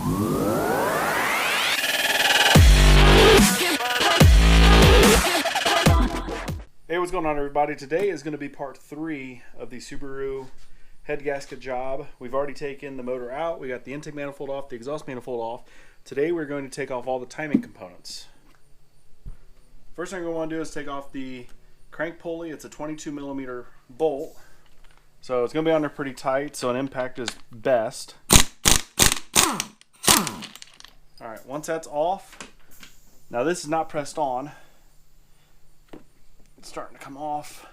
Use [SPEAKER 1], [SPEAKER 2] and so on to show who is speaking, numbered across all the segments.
[SPEAKER 1] Hey, what's going on, everybody? Today is going to be part 3 of the Subaru head gasket job. We've already taken the motor out. We got the intake manifold off, the exhaust manifold off. Today we're going to take off all the timing components. First thing we want to do is take off the crank pulley. It's a 22mm bolt, so it's going to be on there pretty tight, so an impact is best. Alright, once that's off, now this is not pressed on. It's starting to come off.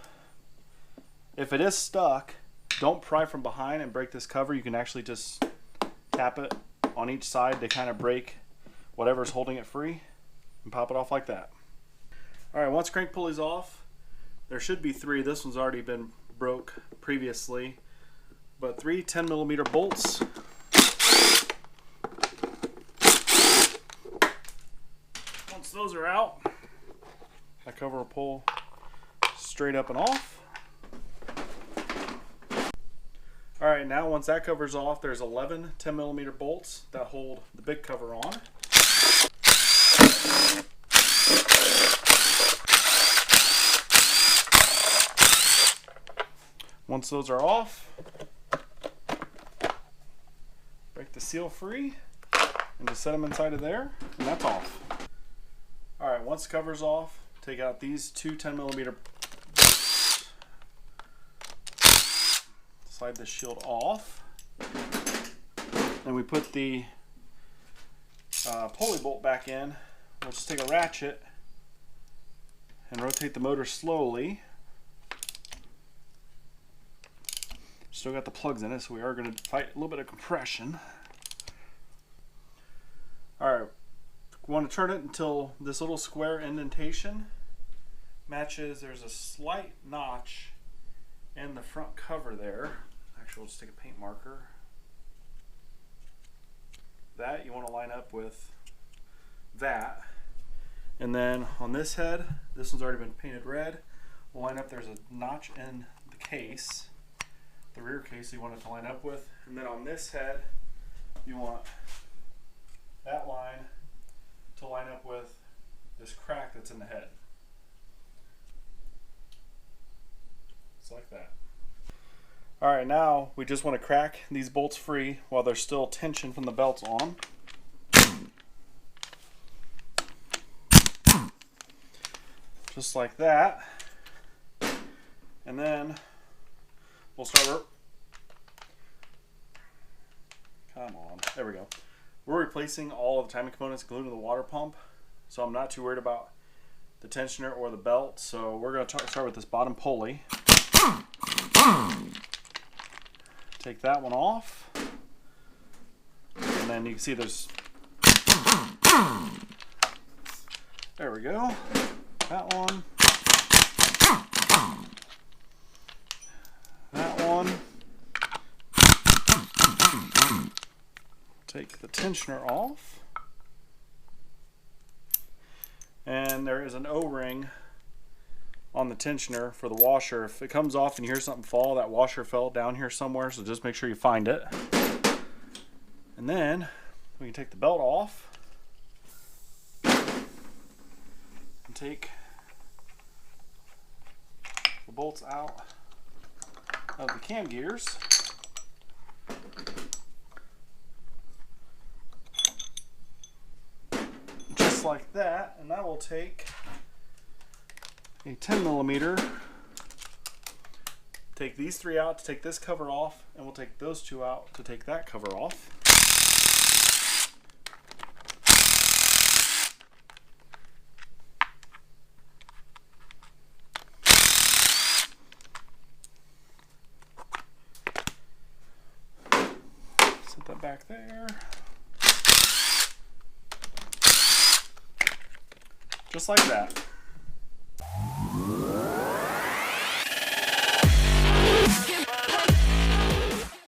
[SPEAKER 1] If it is stuck, don't pry from behind and break this cover. You can actually just tap it on each side to kind of break whatever's holding it free and pop it off like that. Alright, once crank pulley's off, there should be 3. This one's already been broke previously, but 3 10mm bolts. Once those are out, that cover will pull straight up and off. Alright, now once that cover's off, there's 11 10mm bolts that hold the big cover on. Once those are off, break the seal free and just set them inside of there, and that's off. Alright, once the cover's off, take out these 2 10mm. Slide the shield off, and we put the pulley bolt back in. We'll just take a ratchet and rotate the motor slowly. Still got the plugs in it, so we are going to fight a little bit of compression. Alright, we want to turn it until this little square indentation matches. There's a slight notch in the front cover there. Actually, we'll just take a paint marker. That you want to line up with that. And then on this head, this one's already been painted red. We'll line up, there's a notch in the case, the rear case you want it to line up with. And then on this head, you want that line to line up with this crack that's in the head. Just like that. Alright, now we just want to crack these bolts free while there's still tension from the belts on. Just like that. And then we'll start. Come on. There we go. We're replacing all of the timing components, including the water pump. So I'm not too worried about the tensioner or the belt. So we're going to start with this bottom pulley. Take that one off, and then you can see there's, there we go, that one, that one. Take the tensioner off, and there is an O-ring on the tensioner for the washer. If it comes off and you hear something fall, that washer fell down here somewhere, so just make sure you find it. And then we can take the belt off and take the bolts out of the cam gears. Just like that, and that will take a 10mm. Take these 3 out to take this cover off, and we'll take those 2 out to take that cover off. Set that back there. Just like that.